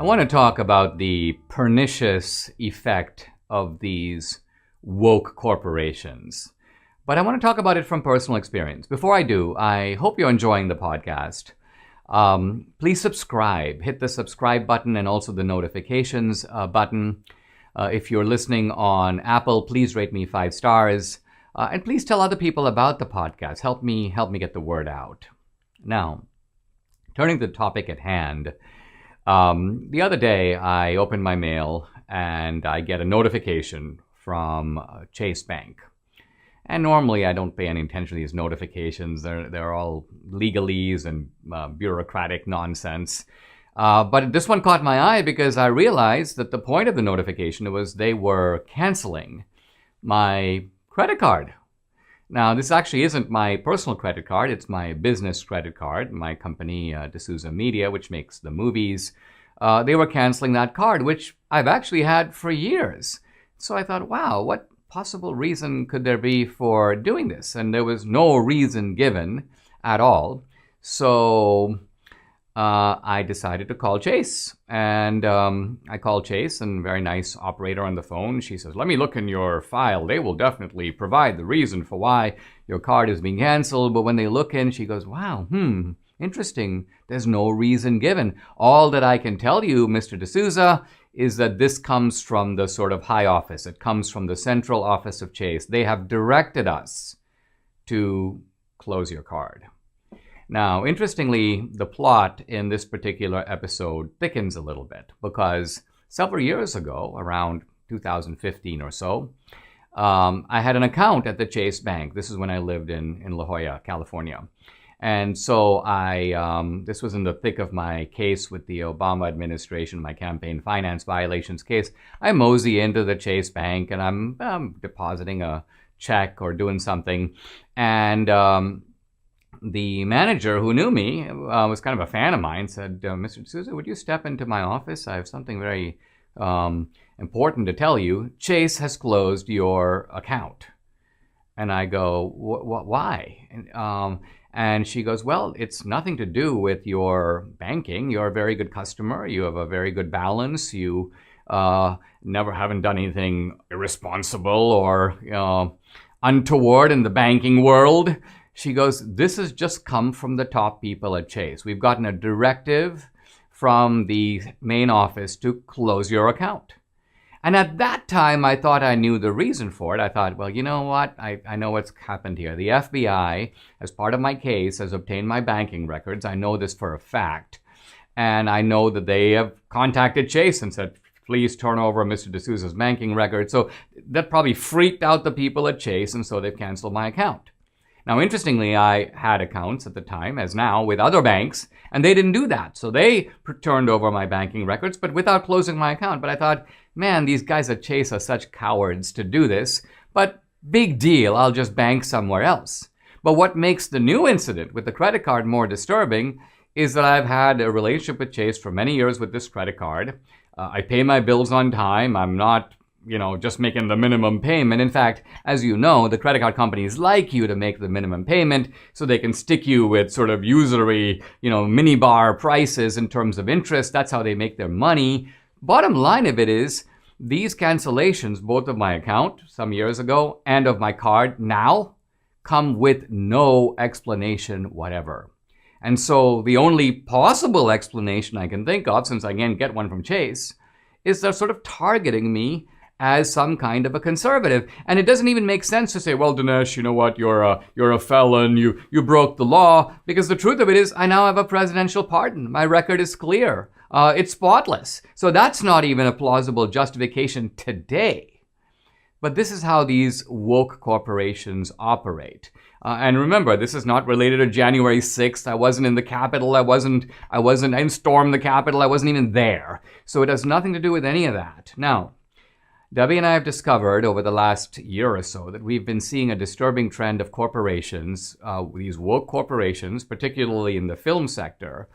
I want to talk about the pernicious effect of these woke corporations. But I want to talk about it from personal experience. Before I do, I hope you're enjoying the podcast. Please subscribe. Hit the subscribe button and also the notifications button. If you're listening on Apple, please rate me 5 stars. And please tell other people about the podcast. Help me get the word out. Now, turning to the topic at hand. The other day, I opened my mail and I get a notification from Chase Bank. And normally I don't pay any attention to these notifications. They're all legalese and bureaucratic nonsense. But this one caught my eye because I realized that the point of the notification was they were canceling my credit card. Now, this actually isn't my personal credit card. It's my business credit card, my company, D'Souza Media, which makes the movies. They were canceling that card, which I've actually had for years. So I thought, wow, what possible reason could there be for doing this? And there was no reason given at all. So I decided to call Chase. And I called Chase, and very nice operator on the phone. She says, let me look in your file. They will definitely provide the reason for why your card is being canceled. But when they look in, she goes, wow, interesting. There's no reason given. All that I can tell you, Mr. D'Souza, is that this comes from the sort of high office. It comes from the central office of Chase. They have directed us to close your card. Now, interestingly, the plot in this particular episode thickens a little bit because several years ago, around 2015 or so, I had an account at the Chase Bank. This is when I lived in La Jolla, California. And so this was in the thick of my case with the Obama administration, my campaign finance violations case. I mosey into the Chase Bank and I'm depositing a check or doing something. And the manager who knew me was kind of a fan of mine, said, Mr. D'Souza, would you step into my office? I have something very important to tell you. Chase has closed your account. And I go, why? And she goes, well, it's nothing to do with your banking. You're a very good customer. You have a very good balance. You never haven't done anything irresponsible or untoward in the banking world. She goes, this has just come from the top people at Chase. We've gotten a directive from the main office to close your account. And at that time, I thought I knew the reason for it. I thought, well, you know what? I know what's happened here. The FBI, as part of my case, has obtained my banking records. I know this for a fact. And I know that they have contacted Chase and said, please turn over Mr. D'Souza's banking records. So that probably freaked out the people at Chase, and so they've canceled my account. Now, interestingly, I had accounts at the time, as now, with other banks, and they didn't do that. So they turned over my banking records, but without closing my account. But I thought, man, these guys at Chase are such cowards to do this. But big deal, I'll just bank somewhere else. But what makes the new incident with the credit card more disturbing is that I've had a relationship with Chase for many years with this credit card. I pay my bills on time. I'm not just making the minimum payment. In fact, as you know, the credit card companies like you to make the minimum payment so they can stick you with sort of usury, mini bar prices in terms of interest. That's how they make their money. Bottom line of it is these cancellations, both of my account some years ago and of my card now, come with no explanation whatever. And so the only possible explanation I can think of, since I can't get one from Chase, is they're sort of targeting me as some kind of a conservative. And it doesn't even make sense to say, well, Dinesh, you know what, you're a felon, you broke the law, because the truth of it is I now have a presidential pardon. My record is clear. It's spotless. So that's not even a plausible justification today. But this is how these woke corporations operate. And remember, this is not related to January 6th. I wasn't in the Capitol. I didn't storm the Capitol. I wasn't even there. So it has nothing to do with any of that. Now, Debbie and I have discovered over the last year or so that we've been seeing a disturbing trend of corporations, these woke corporations, particularly in the film sector,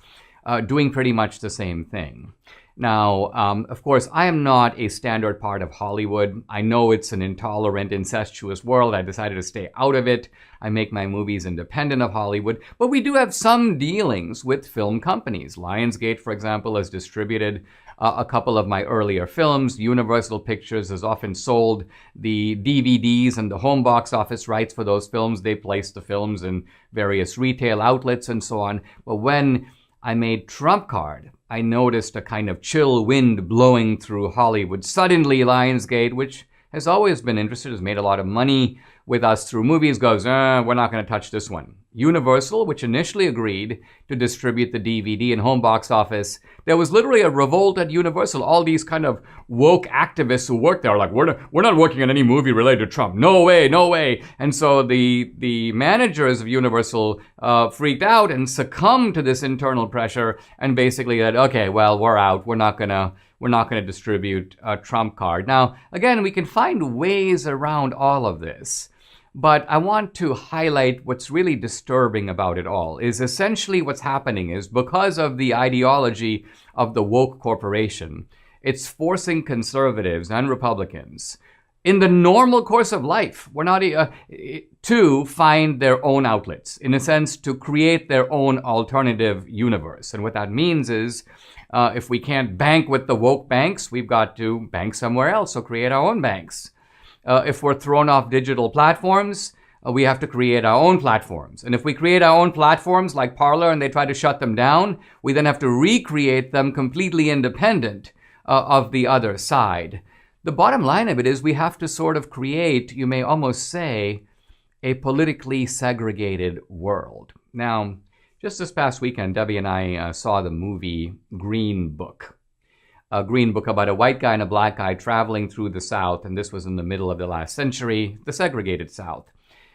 doing pretty much the same thing. Now, of course, I am not a standard part of Hollywood. I know it's an intolerant, incestuous world. I decided to stay out of it. I make my movies independent of Hollywood. But we do have some dealings with film companies. Lionsgate, for example, has distributed a couple of my earlier films. Universal Pictures has often sold the DVDs and the home box office rights for those films. They place the films in various retail outlets and so on. But when I made Trump Card, I noticed a kind of chill wind blowing through Hollywood. Suddenly, Lionsgate, which has always been interested, has made a lot of money with us through movies, goes, we're not going to touch this one. Universal, which initially agreed to distribute the DVD and home box office, there was literally a revolt at Universal. All these kind of woke activists who worked there are like, we're not working on any movie related to Trump. No way, no way. And so the managers of Universal freaked out and succumbed to this internal pressure and basically said, okay, well, we're out. We're not gonna distribute Trump Card. Now, again, we can find ways around all of this. But I want to highlight what's really disturbing about it all is essentially what's happening is because of the ideology of the woke corporation, it's forcing conservatives and Republicans in the normal course of life, to find their own outlets, in a sense, to create their own alternative universe. And what that means is if we can't bank with the woke banks, we've got to bank somewhere else, so create our own banks. If we're thrown off digital platforms, we have to create our own platforms. And if we create our own platforms like Parler and they try to shut them down, we then have to recreate them completely independent of the other side. The bottom line of it is we have to sort of create, you may almost say, a politically segregated world. Now, just this past weekend, Debbie and I saw the movie Green Book. A Green Book about a white guy and a black guy traveling through the South, and this was in the middle of the last century, the segregated South.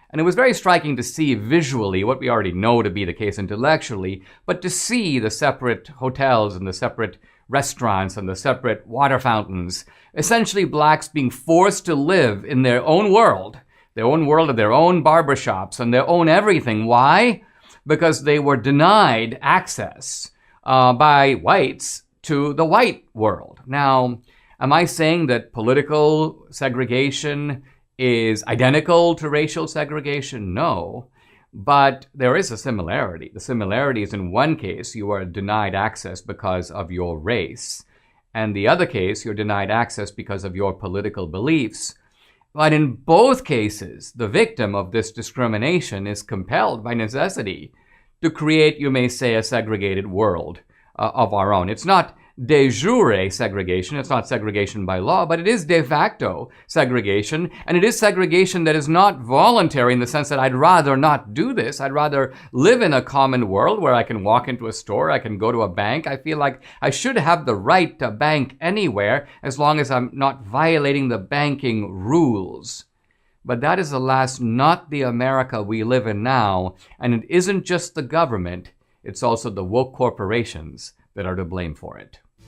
And it was very striking to see visually what we already know to be the case intellectually, but to see the separate hotels and the separate restaurants and the separate water fountains, essentially blacks being forced to live in their own world of their own barbershops and their own everything. Why? Because they were denied access by whites to the white world. Now, am I saying that political segregation is identical to racial segregation? No, but there is a similarity. The similarity is in one case, you are denied access because of your race, and the other case, you're denied access because of your political beliefs. But in both cases, the victim of this discrimination is compelled by necessity to create, you may say, a segregated world of our own. It's not de jure segregation, it's not segregation by law, but it is de facto segregation, and it is segregation that is not voluntary in the sense that I'd rather not do this. I'd rather live in a common world where I can walk into a store, I can go to a bank. I feel like I should have the right to bank anywhere as long as I'm not violating the banking rules. But that is, alas, not the America we live in now, and it isn't just the government, it's also the woke corporations that are to blame for it.